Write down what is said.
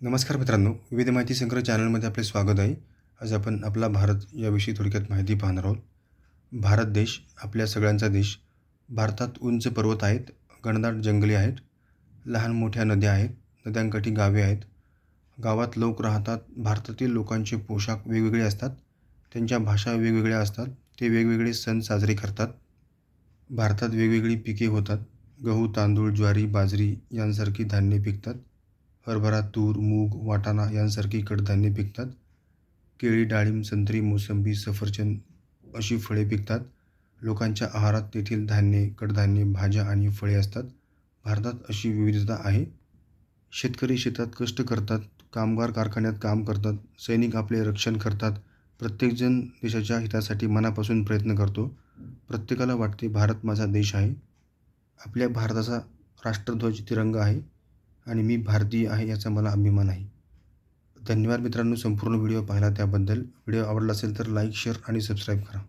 नमस्कार मित्रांनो, विविध माहिती संग्रह चॅनलमध्ये आपले स्वागत आहे. आज आपण आपला भारत याविषयी थोडक्यात माहिती पाहणार आहोत. भारत देश आपल्या सगळ्यांचा देश. भारतात उंच पर्वत आहेत, घनदाट जंगले आहेत, लहान मोठ्या नद्या आहेत, नद्यांकाठी गावे आहेत. गावात लोक राहतात. भारतातील लोकांचे पोशाख वेगवेगळे असतात, त्यांच्या भाषा वेगवेगळ्या असतात, ते वेगवेगळे सण साजरे करतात. भारतात वेगवेगळी पिके होतात. गहू, तांदूळ, ज्वारी, बाजरी यांसारखी धान्ये पिकतात. हरभरा, तूर, मूग, वाटाणा यांसारखी कडधान्ये पिकतात. केळी, डाळिंब, संत्री, मोसंबी, सफरचंद अशी फळे पिकतात. लोकांच्या आहारात तेथील धान्ये, कडधान्ये, भाज्या आणि फळे असतात. भारतात अशी विविधता आहे. शेतकरी शेतात कष्ट करतात, कामगार कारखान्यात काम करतात, सैनिक आपले रक्षण करतात. प्रत्येकजण देशाच्या हितासाठी मनापासून प्रयत्न करतो. प्रत्येकाला वाटते भारत माझा देश आहे. आपल्या भारताचा राष्ट्रध्वज तिरंगा आहे आणि मी भारतीय आहे याचा मला अभिमान आहे. धन्यवाद मित्रांनो, संपूर्ण व्हिडिओ पाहिला त्याबद्दल. व्हिडिओ आवडला असेल तर लाईक, शेअर आणि सबस्क्राईब करा.